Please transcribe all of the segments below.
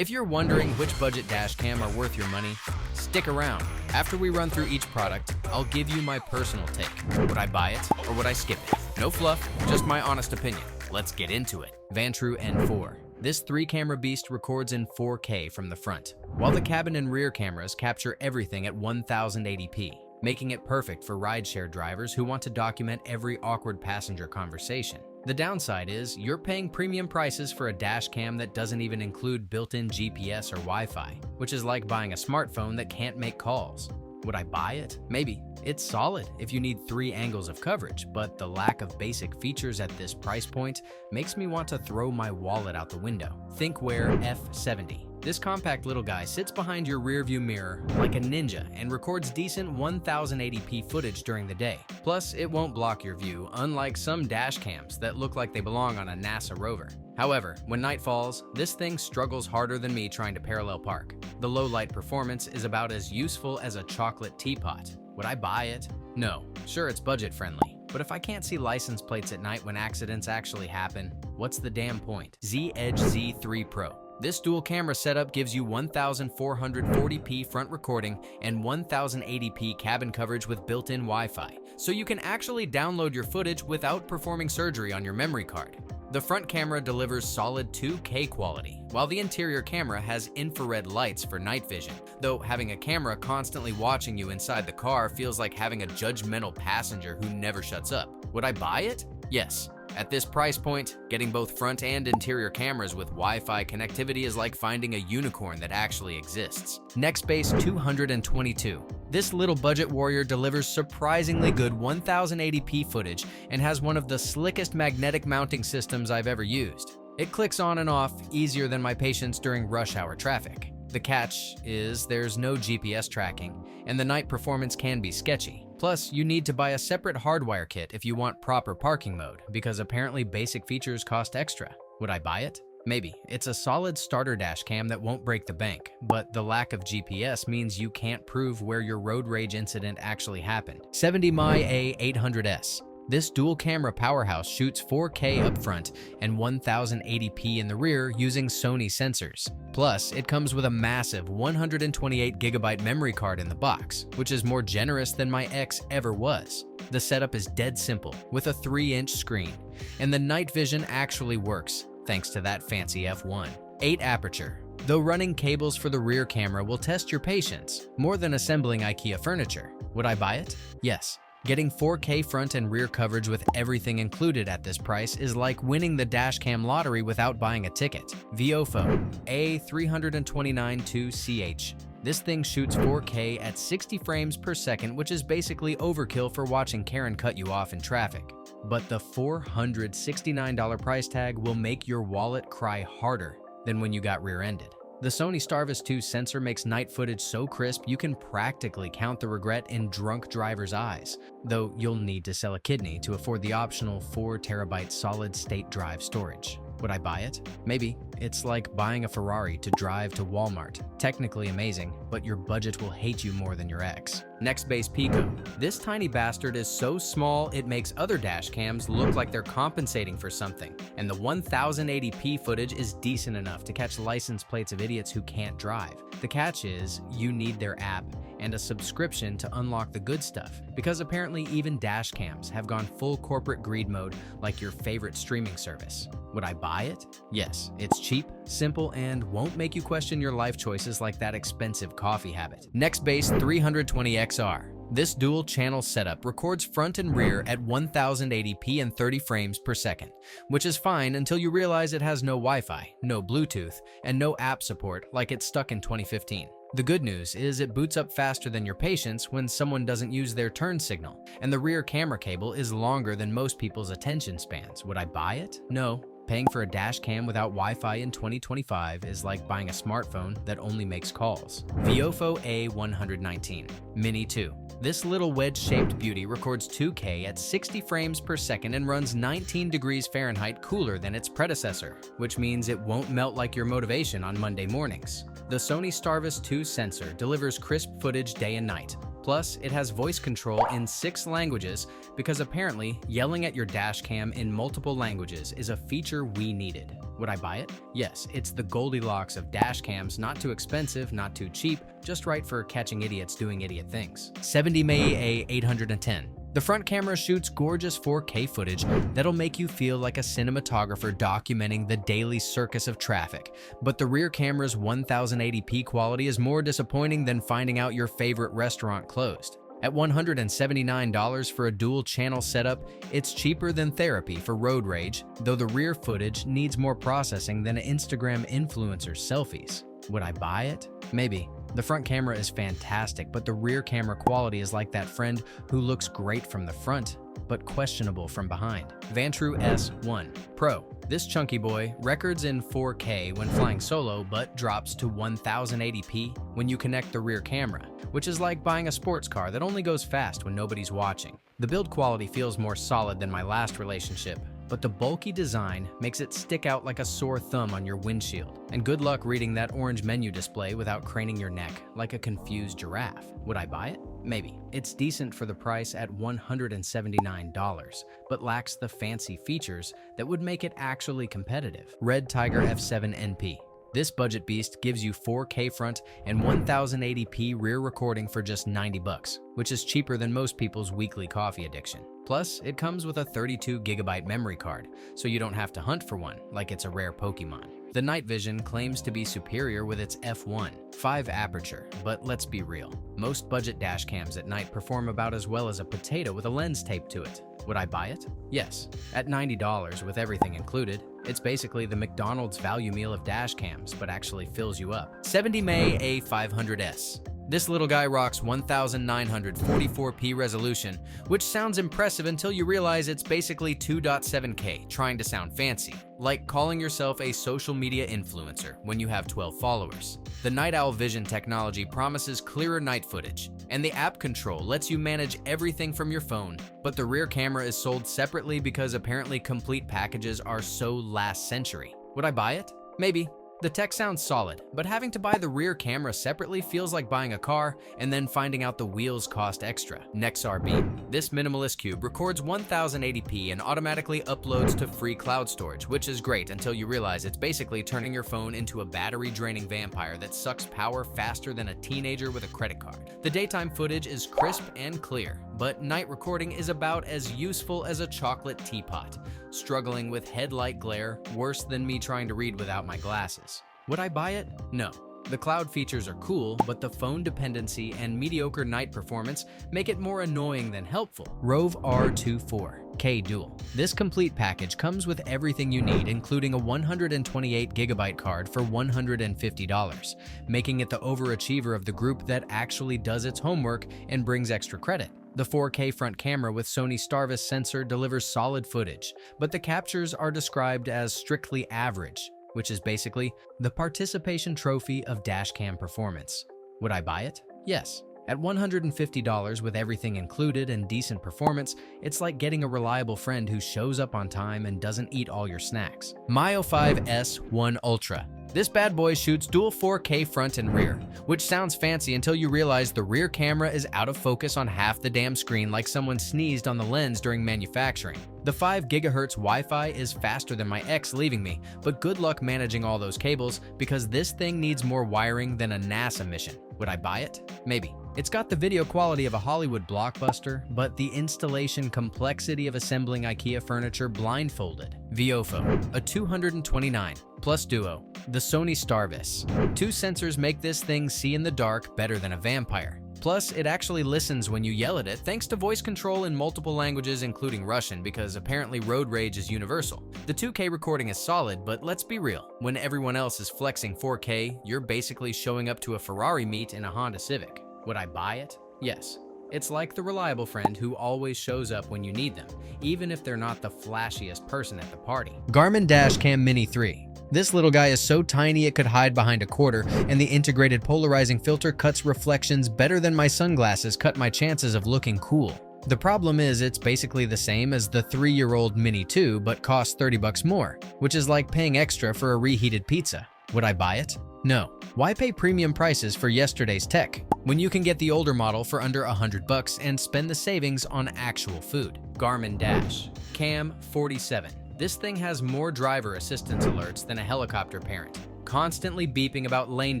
If you're wondering which budget dash cam are worth your money, stick around. After we run through each product, I'll give you my personal take. Would I buy it or would I skip it? No fluff, just my honest opinion. Let's get into it. Vantru N4. This 3-camera beast records in 4K from the front, while the cabin and rear cameras capture everything at 1080p, making it perfect for rideshare drivers who want to document every awkward passenger conversation. The downside is you're paying premium prices for a dash cam that doesn't even include built-in GPS or Wi-Fi, which is like buying a smartphone that can't make calls. Would I buy it? Maybe. It's solid if you need 3 angles of coverage, but the lack of basic features at this price point makes me want to throw my wallet out the window. Thinkware F70. This compact little guy sits behind your rearview mirror like a ninja and records decent 1080p footage during the day. Plus, it won't block your view, unlike some dash cams that look like they belong on a NASA rover. However, when night falls, this thing struggles harder than me trying to parallel park. The low light performance is about as useful as a chocolate teapot. Would I buy it? No. Sure, it's budget friendly, but if I can't see license plates at night when accidents actually happen, what's the damn point? Zedge Z3 Pro. This dual camera setup gives you 1440p front recording and 1080p cabin coverage with built-in Wi-Fi, so you can actually download your footage without performing surgery on your memory card. The front camera delivers solid 2K quality, while the interior camera has infrared lights for night vision, though having a camera constantly watching you inside the car feels like having a judgmental passenger who never shuts up. Would I buy it? Yes. At this price point, getting both front and interior cameras with Wi-Fi connectivity is like finding a unicorn that actually exists. Nextbase 222. This little budget warrior delivers surprisingly good 1080p footage and has one of the slickest magnetic mounting systems I've ever used. It clicks on and off easier than my patience during rush hour traffic. The catch is there's no GPS tracking, and the night performance can be sketchy. Plus, you need to buy a separate hardwire kit if you want proper parking mode, because apparently basic features cost extra. Would I buy it? Maybe. It's a solid starter dash cam that won't break the bank, but the lack of GPS means you can't prove where your road rage incident actually happened. Sony A800S. This dual camera powerhouse shoots 4K up front and 1080p in the rear using Sony sensors. Plus, it comes with a massive 128GB memory card in the box, which is more generous than my ex ever was. The setup is dead simple, with a 3-inch screen, and the night vision actually works, thanks to that fancy f1. 8 aperture. Though running cables for the rear camera will test your patience, more than assembling IKEA furniture. Would I buy it? Yes. Getting 4K front and rear coverage with everything included at this price is like winning the Dashcam lottery without buying a ticket. Vantru A3292CH. This thing shoots 4K at 60 frames per second, which is basically overkill for watching Karen cut you off in traffic. But the $469 price tag will make your wallet cry harder than when you got rear-ended. The Sony Starvis 2 sensor makes night footage so crisp you can practically count the regret in drunk drivers' eyes, though you'll need to sell a kidney to afford the optional 4TB solid-state drive storage. Would I buy it? Maybe. It's like buying a Ferrari to drive to Walmart. Technically amazing, but your budget will hate you more than your ex. Nextbase Pico. This tiny bastard is so small it makes other dash cams look like they're compensating for something, and the 1080p footage is decent enough to catch license plates of idiots who can't drive. The catch is, you need their app and a subscription to unlock the good stuff, because apparently even dash cams have gone full corporate greed mode like your favorite streaming service. Would I buy it? Yes. It's cheap, simple, and won't make you question your life choices like that expensive coffee habit. Nextbase 320XR. This dual channel setup records front and rear at 1080p and 30 frames per second, which is fine until you realize it has no Wi-Fi, no Bluetooth, and no app support like it's stuck in 2015. The good news is it boots up faster than your patience when someone doesn't use their turn signal, and the rear camera cable is longer than most people's attention spans. Would I buy it? No. Paying for a dash cam without Wi-Fi in 2025 is like buying a smartphone that only makes calls. Vantru A119 Mini 2. This little wedge-shaped beauty records 2K at 60 frames per second and runs 19 degrees Fahrenheit cooler than its predecessor, which means it won't melt like your motivation on Monday mornings. The Sony Starvis 2 sensor delivers crisp footage day and night. Plus, it has voice control in 6 languages because apparently yelling at your dash cam in multiple languages is a feature we needed. Would I buy it? Yes, it's the Goldilocks of dash cams, not too expensive, not too cheap, just right for catching idiots doing idiot things. Sony A800S. The front camera shoots gorgeous 4K footage that'll make you feel like a cinematographer documenting the daily circus of traffic. But the rear camera's 1080p quality is more disappointing than finding out your favorite restaurant closed. At $179 for a dual-channel setup, it's cheaper than therapy for road rage, though the rear footage needs more processing than an Instagram influencer's selfies. Would I buy it? Maybe. The front camera is fantastic, but the rear camera quality is like that friend who looks great from the front, but questionable from behind. Vantru S1 Pro. This chunky boy records in 4K when flying solo, but drops to 1080p when you connect the rear camera, which is like buying a sports car that only goes fast when nobody's watching. The build quality feels more solid than my last relationship, but the bulky design makes it stick out like a sore thumb on your windshield. And good luck reading that orange menu display without craning your neck like a confused giraffe. Would I buy it? Maybe. It's decent for the price at $179, but lacks the fancy features that would make it actually competitive. Red Tiger F7 This budget beast gives you 4K front and 1080p rear recording for just $90, which is cheaper than most people's weekly coffee addiction. Plus, it comes with a 32GB memory card, so you don't have to hunt for one like it's a rare Pokemon. The night vision claims to be superior with its f1.5 aperture, but let's be real. Most budget dash cams at night perform about as well as a potato with a lens taped to it. Would I buy it? Yes. At $90 with everything included, it's basically the McDonald's value meal of dash cams, but actually fills you up. Sony A800S. This little guy rocks 1944p resolution, which sounds impressive until you realize it's basically 2.7K trying to sound fancy, like calling yourself a social media influencer when you have 12 followers. The Night Owl Vision technology promises clearer night footage, and the app control lets you manage everything from your phone, but the rear camera is sold separately because apparently complete packages are so last century. Would I buy it? Maybe. The tech sounds solid, but having to buy the rear camera separately feels like buying a car and then finding out the wheels cost extra. Nexr Beam. This minimalist cube records 1080p and automatically uploads to free cloud storage, which is great until you realize it's basically turning your phone into a battery-draining vampire that sucks power faster than a teenager with a credit card. The daytime footage is crisp and clear, but night recording is about as useful as a chocolate teapot, struggling with headlight glare worse than me trying to read without my glasses. Would I buy it? No. The cloud features are cool, but the phone dependency and mediocre night performance make it more annoying than helpful. Rove R24K Dual. This complete package comes with everything you need, including a 128GB card for $150, making it the overachiever of the group that actually does its homework and brings extra credit. The 4K front camera with Sony Starvis sensor delivers solid footage, but the captures are described as strictly average, which is basically the participation trophy of dashcam performance. Would I buy it? Yes. At $150 with everything included and decent performance, it's like getting a reliable friend who shows up on time and doesn't eat all your snacks. Mio 5S1 Ultra. This bad boy shoots dual 4K front and rear, which sounds fancy until you realize the rear camera is out of focus on half the damn screen like someone sneezed on the lens during manufacturing. The 5 GHz Wi-Fi is faster than my ex leaving me, but good luck managing all those cables because this thing needs more wiring than a NASA mission. Would I buy it? Maybe. It's got the video quality of a Hollywood blockbuster, but the installation complexity of assembling IKEA furniture blindfolded. Viofo, a 229 plus Duo. The Sony Starvis. 2 sensors make this thing see in the dark better than a vampire. Plus, it actually listens when you yell at it thanks to voice control in multiple languages including Russian because apparently road rage is universal. The 2K recording is solid, but let's be real. When everyone else is flexing 4K, you're basically showing up to a Ferrari meet in a Honda Civic. Would I buy it? Yes. It's like the reliable friend who always shows up when you need them, even if they're not the flashiest person at the party. Garmin Dash Cam Mini 3. This little guy is so tiny it could hide behind a quarter, and the integrated polarizing filter cuts reflections better than my sunglasses cut my chances of looking cool. The problem is it's basically the same as the 3-year-old Mini 2 but costs $30 more, which is like paying extra for a reheated pizza. Would I buy it? No. Why pay premium prices for yesterday's tech when you can get the older model for under $100 and spend the savings on actual food? Garmin Dash Cam 47. This thing has more driver assistance alerts than a helicopter parent, constantly beeping about lane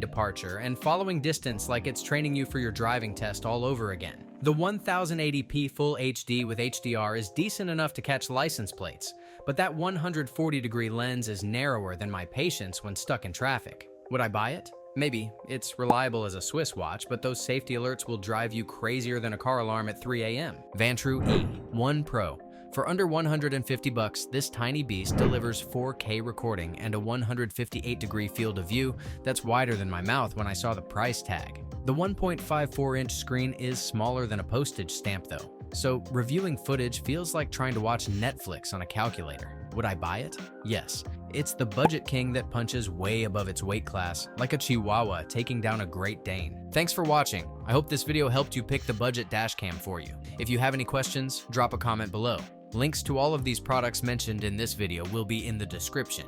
departure and following distance like it's training you for your driving test all over again. The 1080p Full HD with HDR is decent enough to catch license plates, but that 140-degree lens is narrower than my patience when stuck in traffic. Would I buy it? Maybe. It's reliable as a Swiss watch, but those safety alerts will drive you crazier than a car alarm at 3 a.m. Vantru E1 Pro. For under $150, this tiny beast delivers 4K recording and a 158-degree field of view that's wider than my mouth when I saw the price tag. The 1.54-inch screen is smaller than a postage stamp though, so reviewing footage feels like trying to watch Netflix on a calculator. Would I buy it? Yes. It's the budget king that punches way above its weight class, like a Chihuahua taking down a Great Dane. Thanks for watching. I hope this video helped you pick the budget dash cam for you. If you have any questions, drop a comment below. Links to all of these products mentioned in this video will be in the description.